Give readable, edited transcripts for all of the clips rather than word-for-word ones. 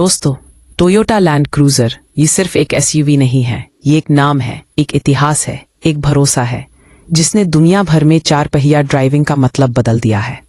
दोस्तों, Toyota land cruiser ये सिर्फ एक एसयूवी नहीं है, ये एक नाम है, एक इतिहास है, एक भरोसा है, जिसने दुनिया भर में चार पहिया ड्राइविंग का मतलब बदल दिया है।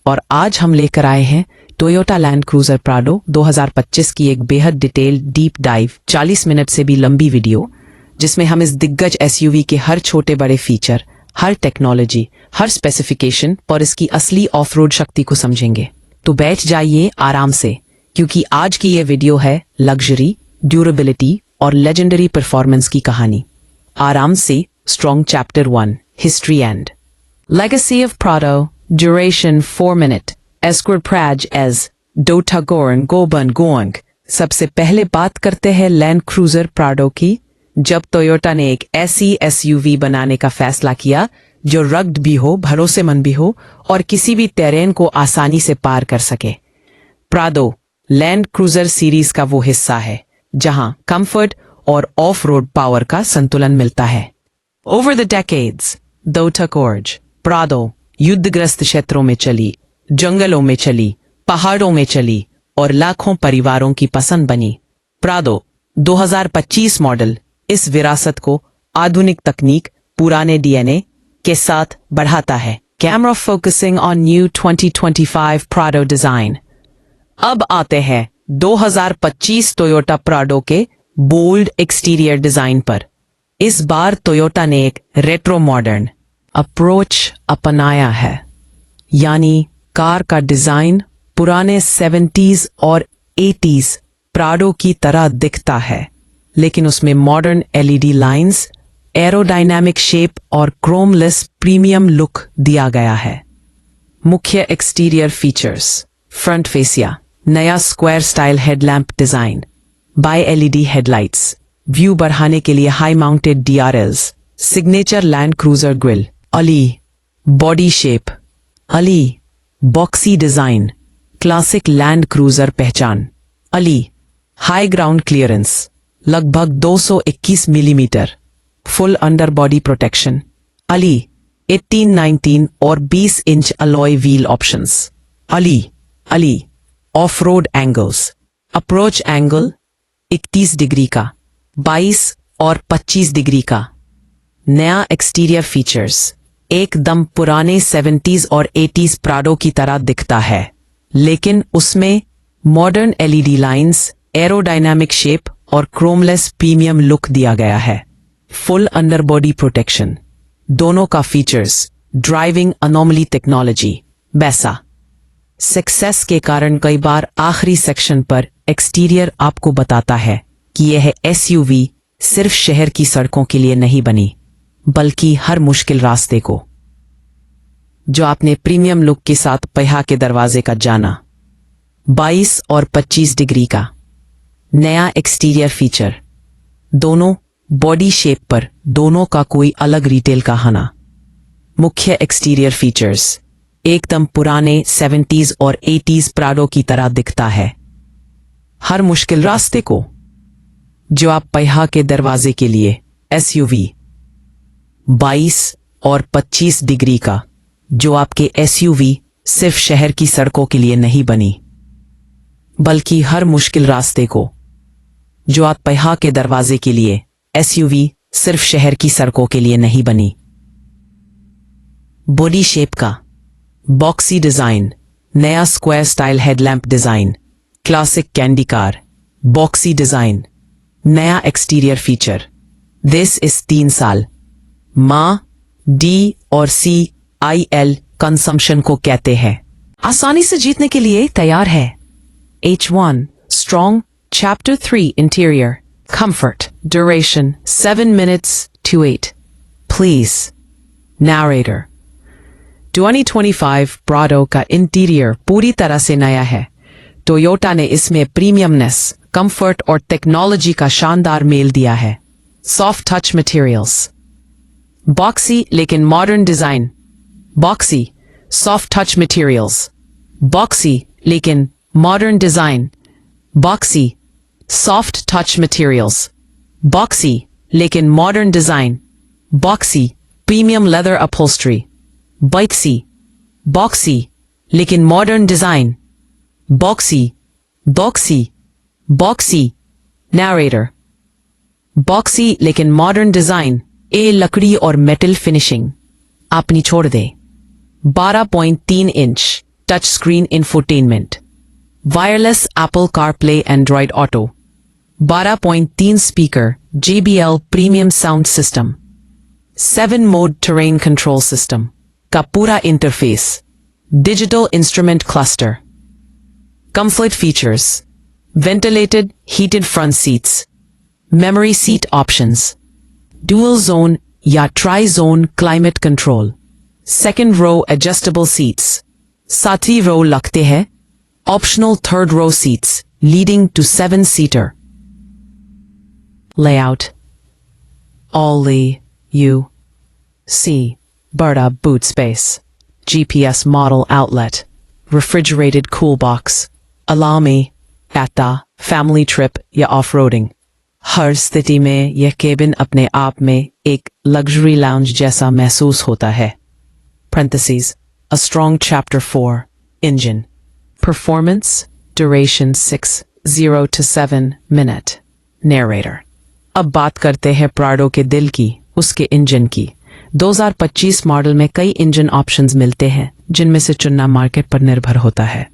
और आज हम लेकर आए हैं टोयोटा लैंड क्रूजर प्राडो 2025 की एक बेहद डिटेल्ड डीप डाइव 40 मिनट से भी लंबी वीडियो, जिसमें हम इस दिग्गज एसयूवी के हर छोटे बड़े फीचर, हर टेक्नोलॉजी, हर स्पेसिफिकेशन और इसकी असली ऑफ रोड शक्ति को समझेंगे। तो बैठ जाइए आराम से, क्योंकि आज की ये वीडियो है लग्जरी, ड्यूरेबिलिटी और लेजेंडरी परफॉर्मेंस की कहानी। आराम से। Strong chapter 1, history and legacy of Prado, duration 4 minute, एस्क्वर प्राज एज डोटागोरन गोबन गोंग। सबसे पहले बात करते हैं लैंड क्रूजर प्राडो की। जब टोयोटा ने एक ऐसी एसयूवी बनाने का फैसला किया जो रग्ड भी हो, भरोसेमंद भी हो और किसी भी टेरेन को आसानी से पार कर सके, प्राडो लैंड क्रूजर सीरीज का वो हिस्सा है जहां कंफर्ट और ऑफ रोड पावर का संतुलन मिलता है। ओवर द डेकेड्स, डोटागोर्ज प्राडो युद्धग्रस्त क्षेत्रों में चली, जंगलों में चली, पहाड़ों में चली और लाखों परिवारों की पसंद बनी। प्राडो 2025 मॉडल इस विरासत को आधुनिक तकनीक, पुराने डीएनए के साथ बढ़ाता है। Camera focusing on new 2025 Prado design. अब आते हैं 2025 टोयोटा प्राडो के बोल्ड एक्सटीरियर डिजाइन पर। इस बार टोयोटा ने एक रेट्रो मॉडर्न अप्रोच अपनाया है, यानी कार का डिजाइन पुराने 70s और 80s प्राडो की तरह दिखता है, लेकिन उसमें modern LED lines, aerodynamic shape और क्रोमलेस प्रीमियम लुक दिया गया है। मुख्य एक्सटीरियर फीचर्स। फ्रंट फेसिया, नया square style headlamp design, bi LED headlights, view बढ़ाने के लिए high mounted DRLs, signature Land Cruiser grille, अली बॉडी शेप, अली boxy design, classic Land Cruiser पहचान, अली हाई ग्राउंड क्लियरेंस लगभग 221 millimetre, full underbody protection, अली 18, 19 और 20 inch alloy wheel options, Ali of road angles. Approach angle 31 degree का, 22 और 25 degree का। नया एक्सटीरियर फीचर्स एकदम पुराने 70s और 80s प्राडो की तरह दिखता है, लेकिन उसमें modern LED lines, aerodynamic shape और क्रोमलेस प्रीमियम लुक दिया गया है। Full underbody protection. दोनों का फीचर्स ड्राइविंग अनोमली टेक्नोलॉजी वैसा सक्सेस के कारण कई बार आखिरी सेक्शन पर एक्सटीरियर आपको बताता है कि यह एसयूवी सिर्फ शहर की सड़कों के लिए नहीं बनी, बल्कि हर मुश्किल रास्ते को। जो आपने प्रीमियम लुक के साथ पहिया के दरवाजे का जाना। 22 और 25 डिग्री का। नया एक्सटीरियर फीचर। दोनों बॉडी शेप पर दोनों का कोई अलग रिटेल का हना। मुख्य एक्सटीरियर फीचर्स एकदम पुराने 70s और 80s प्राडो की तरह दिखता है। हर मुश्किल रास्ते को। जो आप पहिया के दरवाजे के लिए एसयूवी। 22 और 25 डिग्री का। जो आपके एसयूवी सिर्फ शहर की सड़कों के लिए नहीं बनी, बल्कि हर मुश्किल रास्ते को। जो आप पहिया के दरवाजे के लिए एसयूवी सिर्फ शहर की सड़कों के लिए नहीं बनी। बॉडी शेप का बॉक्सी डिजाइन, नया square style headlamp design, classic candy car, boxy design. नया एक्सटीरियर फीचर। दिस इज 3 साल। मां डी और CIL कंजम्पशन को कहते हैं। आसानी से जीतने के लिए तैयार है। H1 strong chapter 3 interior comfort, duration 7 minutes to 8। Please narrator. 2025 Prado का इंटीरियर पूरी तरह से नया है। टोयोटा ने इसमें प्रीमियमनेस, कंफर्ट और टेक्नोलॉजी का शानदार मेल दिया है। Soft touch materials. बॉक्सी लेकिन modern design. Boxy soft touch materials. Boxy लेकिन modern design. Boxy soft touch materials. Boxy लेकिन modern design. Boxy premium leather upholstery. Boxy लेकिन modern design. Boxy boxy narrator, boxy लेकिन modern design, ए लकड़ी और metal finishing अपनी छोड़ दे। 12.3 inch touch screen infotainment, wireless Apple CarPlay Android Auto, 12.3 speaker JBL premium sound system, 7 mode terrain control system का पूरा interface, digital instrument cluster, comfort features, ventilated heated front seats, memory seat options, dual zone या tri zone climate control, second row adjustable seats, साथी row लगते हैं, optional third row seats leading to 7 seater. Layout. Only you see Berta boot space, GPS model outlet, refrigerated cool box, allow me आता family trip या off-roading। हर स्थिति में यह cabin अपने आप में एक luxury lounge जैसा महसूस होता है। Parentheses, a strong chapter 4, engine. Performance, duration 6:0 to 7 minute. Narrator. अब बात करते हैं प्राडो के दिल की, उसके इंजन की। 2025 मॉडल में कई इंजन ऑप्शंस मिलते हैं जिनमें से चुनना मार्केट पर निर्भर होता है।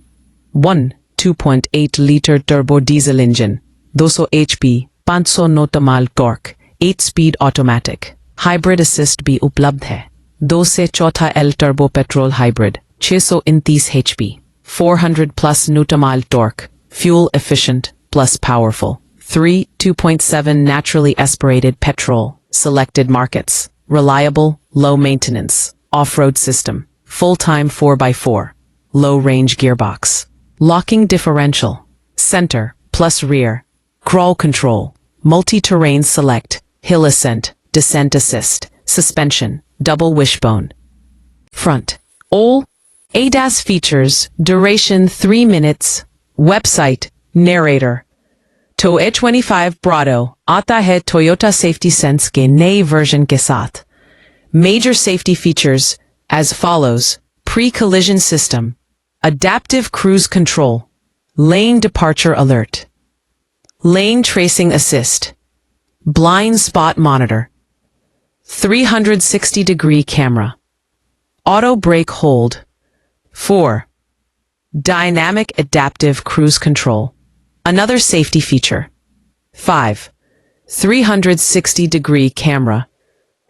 2.8 litre turbo diesel engine, 200 HP, 500 नोटमाल torque, 8 speed automatic, hybrid assist भी उपलब्ध है। 2 से 4L turbo petrol hybrid, 629 HP, 400 plus न्यूटमाल torque, fuel efficient plus powerful. 3, 2.7 naturally aspirated petrol, selected markets, reliable, low maintenance, off-road system, full-time 4x4, low-range gearbox, locking differential, center, plus rear, crawl control, multi-terrain select, hill ascent, descent assist, suspension, double wishbone. Front. All ADAS features, duration 3 minutes, website, narrator. तो H25 Prado आता है Toyota Safety Sense के नए version के साथ। Major safety features as follows: pre-collision system, adaptive cruise control, lane departure alert, lane tracing assist, blind spot monitor, 360-degree camera, auto brake hold, 4. Dynamic adaptive cruise control. Another safety feature. 5. 360-degree camera.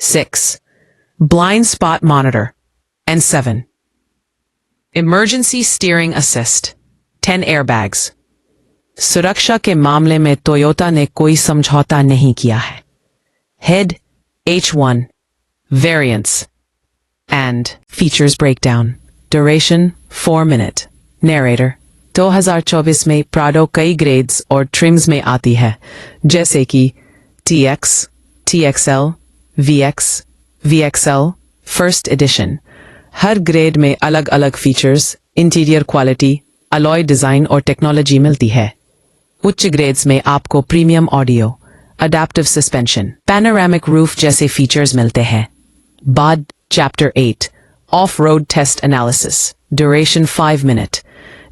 6. Blind spot monitor. And 7. Emergency steering assist. 10 airbags. सुरक्षा के मामले में Toyota ने कोई समझौता नहीं किया है। Head H1 variants and features breakdown. Duration 4 minute. Narrator. 2024 में प्राडो कई ग्रेड्स और ट्रिम्स में आती है, जैसे कि TX, TXL, VX, VXL, first edition. हर ग्रेड में अलग अलग features, interior quality, alloy design और टेक्नोलॉजी मिलती है। उच्च ग्रेड्स में आपको premium audio, adaptive suspension, panoramic roof जैसे फीचर्स मिलते हैं। बाद chapter 8 off road test analysis, duration 5 मिनट।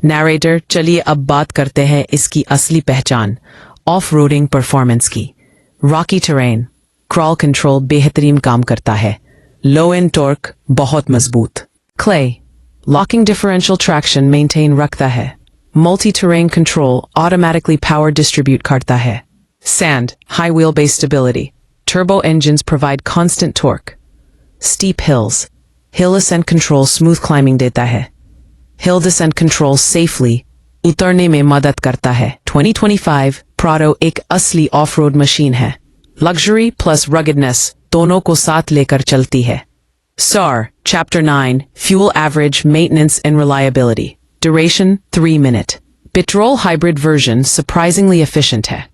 नैरेटर, चलिए अब बात करते हैं इसकी असली पहचान, ऑफ रोडिंग परफॉर्मेंस की। रॉकी टेरेन, क्रॉल कंट्रोल बेहतरीन काम करता है। लो एंड टॉर्क बहुत मजबूत। Clay, locking differential traction maintain रखता है। Multi terrain control automatically power distribute करता है। Sand, high wheel base stability, turbo engines provide constant torque. Steep hills, hill ascent control smooth climbing देता है। Hill descent control safely उतरने में मदद करता है। 2025 प्राडो एक असली ऑफ रोड मशीन है। लग्जरी प्लस रगडनेस दोनों को साथ लेकर चलती है। SAR Chapter 9 Fuel Average Maintenance and Reliability. Duration 3 minute. Petrol hybrid version surprisingly efficient है.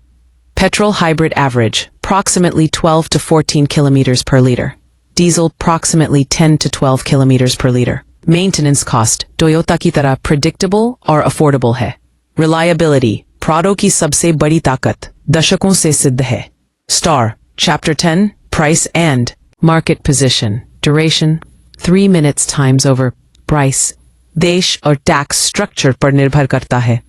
Petrol hybrid average approximately 12 to 14 kilometers per liter. Diesel approximately 10 to 12 kilometers per liter. Maintenance cost Toyota की तरह predictable और affordable है. Reliability Prado की सबसे बड़ी ताकत दशकों से सिद्ध है. STAR Chapter 10 Price and Market Position. Duration 3 minutes times over. Price देश और टैक्स स्ट्रक्चर पर निर्भर करता है।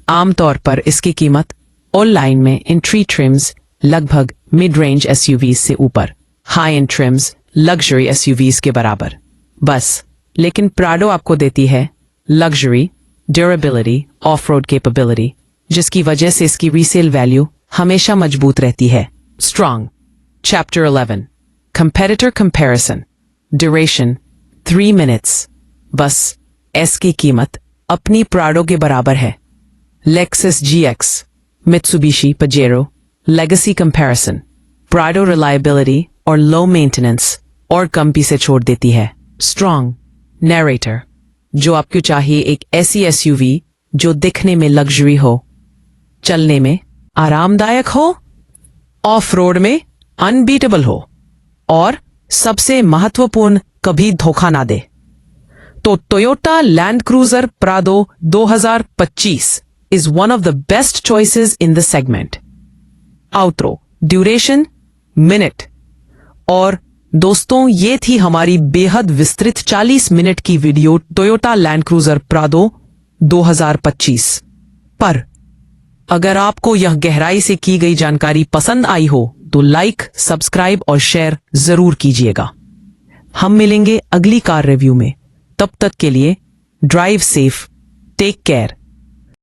आमतौर पर इसकी कीमत और लाइन में एंट्री ट्रिम्स लगभग मिड रेंज एसयूवीज से ऊपर, high and TRIMS luxury SUVs के बराबर। बस, लेकिन प्राडो आपको देती है luxury, durability, of road capability, जिसकी वजह से इसकी रीसेल वैल्यू हमेशा मजबूत रहती है। Strong. Chapter 11 competitor comparison. Duration 3 minutes. बस, एस की कीमत अपनी प्राडो के बराबर है। Lexus GX, Mitsubishi Pajero, legacy comparison. Prado reliability और लो मेंटेनेंस और कम पीछे छोड़ देती है। स्ट्रॉन्ग। नैरेटर, जो आपको चाहिए एक ऐसी एसयूवी जो दिखने में लग्जरी हो, चलने में आरामदायक हो, ऑफ रोड में अनबीटेबल हो और सबसे महत्वपूर्ण कभी धोखा ना दे। तो Toyota land cruiser Prado 2025 is one of the best choices in the segment. Outro, duration, minute. और दोस्तों, ये थी हमारी बेहद विस्तृत 40 मिनट की video Toyota land cruiser Prado 2025 पर। अगर आपको यह गहराई से की गई जानकारी पसंद आई हो तो लाइक, सब्सक्राइब और शेयर जरूर कीजिएगा। हम मिलेंगे अगली कार रिव्यू में। तब तक के लिए ड्राइव सेफ, टेक केयर।